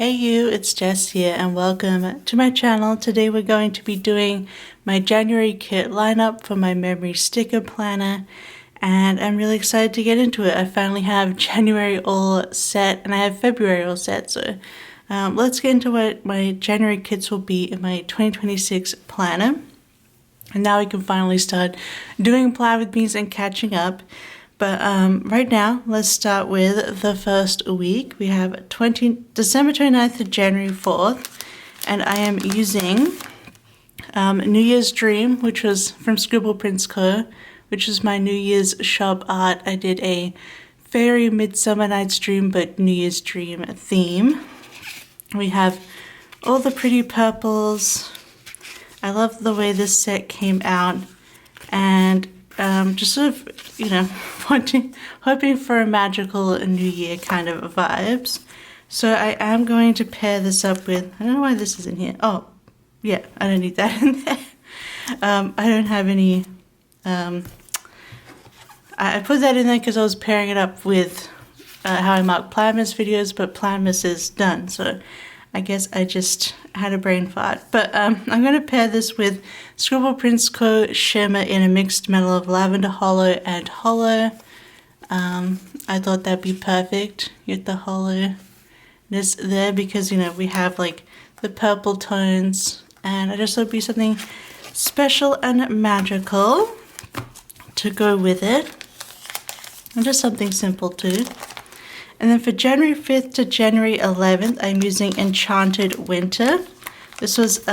Hey you, it's Jess here and welcome to my channel. Today we're going to be doing my January kit lineup for my memory sticker planner and I'm really excited to get into it. I finally have January all set and I have February all set, so let's get into what my January kits will be in my 2026 planner. And now we can finally start doing plan with me's and catching up. But right now, let's start with the first week. We have December 29th to January 4th. And I am using New Year's Dream, which was from Scribble Prints Co, which is my New Year's shop art. I did a fairy Midsummer Night's Dream, but New Year's Dream theme. We have all the pretty purples. I love the way this set came out. And just sort of, you know, hoping for a magical new year kind of vibes. So I am going to pair this up with, I don't know why this is in here. Oh, yeah, I don't need that in there. I don't have any, I put that in there because I was pairing it up with how I mark Planmas videos, but Planmas is done. So I guess I just had a brain fart. But I'm going to pair this with Scribble Prints Co Shimmer in a mixed metal of lavender hollow and hollow. I thought that'd be perfect. Get the hollowness there because, you know, we have like the purple tones and I just thought it'd be something special and magical to go with it. And just something simple too. And then for January 5th to January 11th, I'm using Enchanted Winter. This was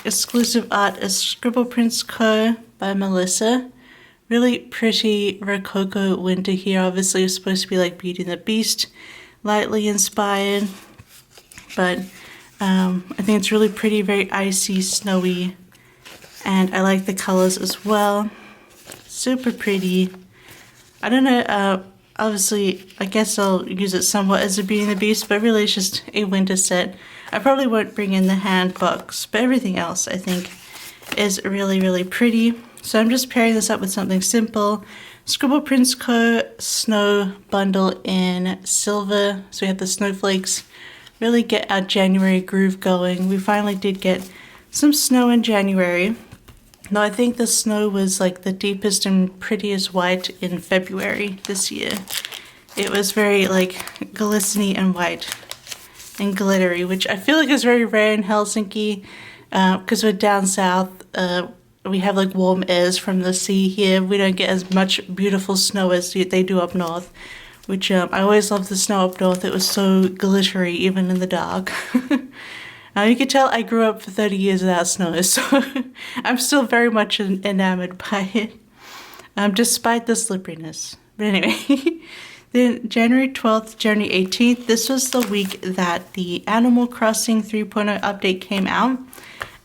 exclusive art at Scribble Prints Co by Melissa. Really pretty Rococo winter here. Obviously, it's supposed to be like Beauty and the Beast, lightly inspired. But I think it's really pretty, very icy, snowy. And I like the colors as well. Super pretty. I don't know, obviously, I guess I'll use it somewhat as a Beauty and the Beast, but really it's just a winter set. I probably won't bring in the hand box, but everything else I think is really, really pretty. So I'm just pairing this up with something simple. Scribble Prints Co Snow Bundle in silver. So we have the snowflakes. Really get our January groove going. We finally did get some snow in January. No, I think the snow was like the deepest and prettiest white in February this year. It was very like glistening and white and glittery, which I feel like is very rare in Helsinki because we're down south. We have like warm airs from the sea here. We don't get as much beautiful snow as they do up north, which I always loved the snow up north. It was so glittery even in the dark. You can tell I grew up for 30 years without snow, so I'm still very much enamored by it, despite the slipperiness. But anyway, then January 12th, January 18th, this was the week that the Animal Crossing 3.0 update came out,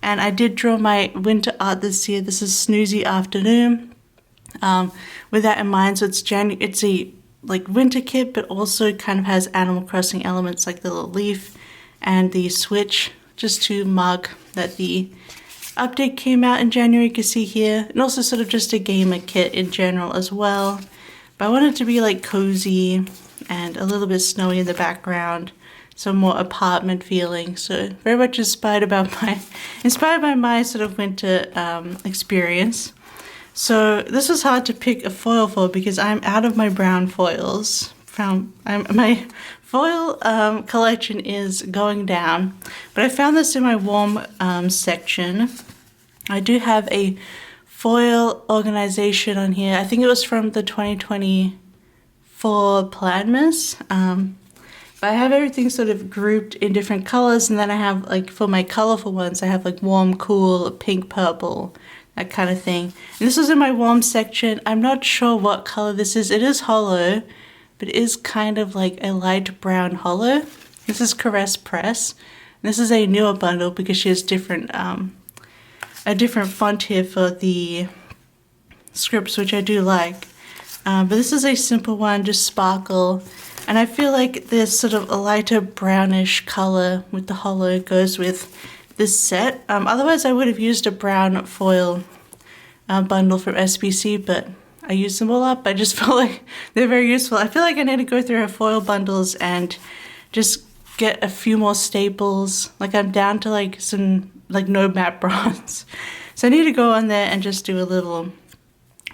and I did draw my winter art this year. This is Snoozy Afternoon. With that in mind, so it's a like winter kit, but also kind of has Animal Crossing elements like the little leaf and the switch, just to mark that the update came out in January, you can see here. And also sort of just a gamer kit in general as well. But I want it to be like cozy and a little bit snowy in the background. Some more apartment feeling. So very much inspired by my sort of winter experience. So this was hard to pick a foil for because I'm out of my brown foils. My foil collection is going down, but I found this in my warm section. I do have a foil organization on here. I think it was from the 2024 Planmas. But I have everything sort of grouped in different colors, and then I have like for my colorful ones, I have like warm, cool, pink, purple, that kind of thing. And this was in my warm section. I'm not sure what color this is. It is hollow, but it is kind of like a light brown hollow. This is Caress Press. This is a newer bundle because she has different, a different font here for the scripts, which I do like. But this is a simple one, just sparkle. And I feel like this sort of a lighter brownish color with the hollow goes with this set. Otherwise I would have used a brown foil bundle from SBC, but I used them all up. I just feel like they're very useful. I feel like I need to go through her foil bundles and just get a few more staples. Like I'm down to like some like no matte bronze. So I need to go on there and just do a little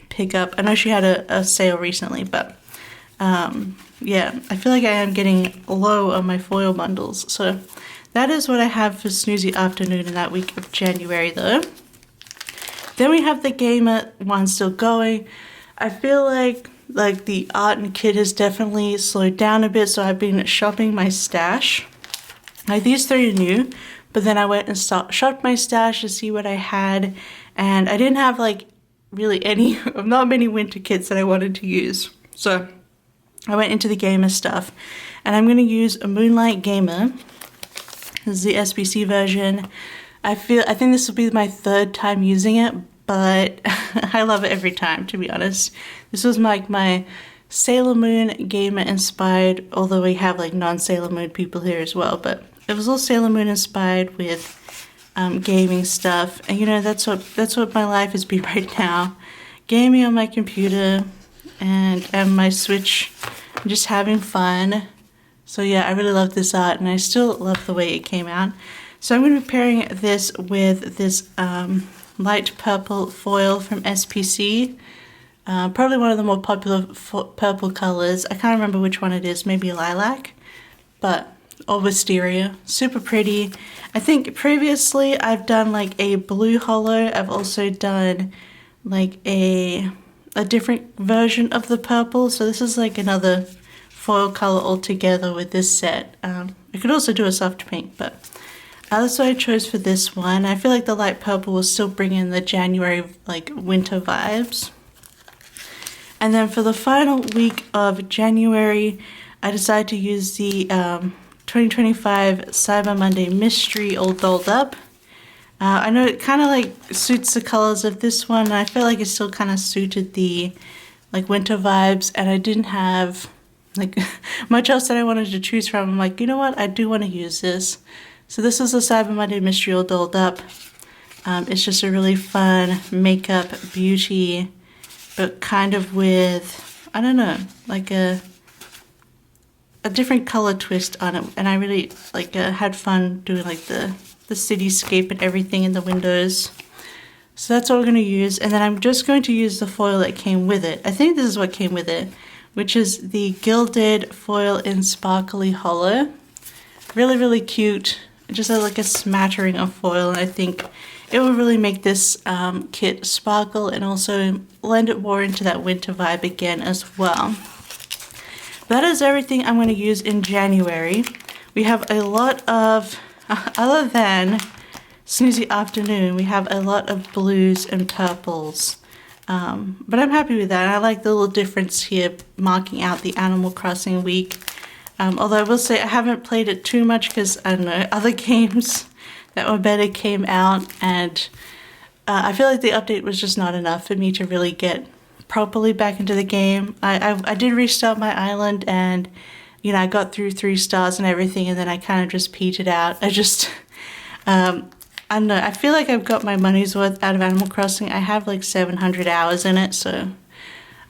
pickup. I know she had a sale recently, but yeah, I feel like I am getting low on my foil bundles. So that is what I have for Snoozy Afternoon in that week of January though. Then we have the gamer one still going. I feel like the art and kit has definitely slowed down a bit, so I've been shopping my stash. Like these three are new, but then I went and shopped my stash to see what I had, and I didn't have like really any, not many winter kits that I wanted to use. So I went into the gamer stuff, and I'm going to use a Moonlight Gamer. This is the SBC version. I think this will be my third time using it, but I love it every time, to be honest. This was like my Sailor Moon gamer inspired, although we have like non-Sailor Moon people here as well, but it was all Sailor Moon inspired with gaming stuff. And you know, that's what my life has been right now. Gaming on my computer and my Switch, just having fun. So yeah, I really love this art, and I still love the way it came out. So I'm going to be pairing this with this light purple foil from SPC. Probably one of the more popular purple colors. I can't remember which one it is, maybe lilac, but or wisteria. Super pretty. I think previously I've done like a blue holo. I've also done like a different version of the purple. So this is like another foil color altogether with this set. I could also do a soft pink, but that's what I chose for this one. I feel like the light purple will still bring in the January like winter vibes. And then for the final week of January, I decided to use the 2025 Cyber Monday Mystery all dolled up. I know it kind of like suits the colors of this one, and I feel like it still kind of suited the like winter vibes, and I didn't have like much else that I wanted to choose from. I'm like, you know what, I do want to use this. So this is the Cyber Monday Mystery all dolled up. It's just a really fun makeup beauty, but kind of with, I don't know, like a different color twist on it. And I really like had fun doing like the cityscape and everything in the windows. So that's what we're going to use. And then I'm just going to use the foil that came with it. I think this is what came with it, which is the Gilded Foil in Sparkly Holo. Really, really cute. It just has like a smattering of foil, and I think it will really make this kit sparkle and also lend it more into that winter vibe again as well. That is everything I'm going to use in January. We have a lot of, other than Snoozy Afternoon, we have a lot of blues and purples. But I'm happy with that. I like the little difference here marking out the Animal Crossing week. Although I will say I haven't played it too much because, I don't know, other games that were better came out, and I feel like the update was just not enough for me to really get properly back into the game. I did restart my island, and, you know, I got through 3 stars and everything, and then I kind of just petered out. I just, I don't know, I feel like I've got my money's worth out of Animal Crossing. I have like 700 hours in it, so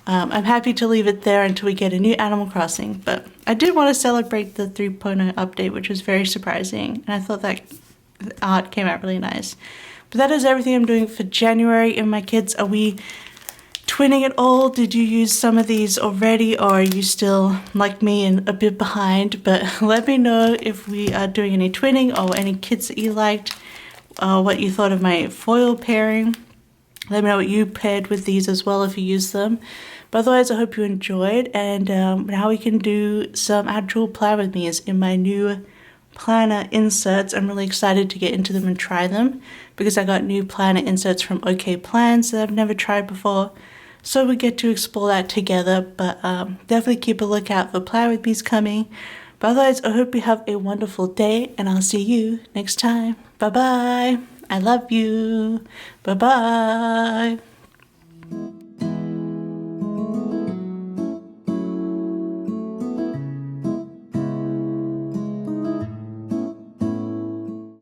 I'm happy to leave it there until we get a new Animal Crossing. But I did want to celebrate the 3.0 update, which was very surprising, and I thought that art came out really nice. But that is everything I'm doing for January. And my kids, are we twinning it all? Did you use some of these already, or are you still like me and a bit behind? But let me know if we are doing any twinning or any kits that you liked, what you thought of my foil pairing. Let me know what you paired with these as well if you use them. But otherwise, I hope you enjoyed, and now we can do some actual plan with me's in my new planner inserts. I'm really excited to get into them and try them because I got new planner inserts from OK Plans that I've never tried before. So we get to explore that together, but definitely keep a lookout for Plan With Me's coming. But otherwise, I hope you have a wonderful day, and I'll see you next time. Bye-bye. I love you. Bye-bye.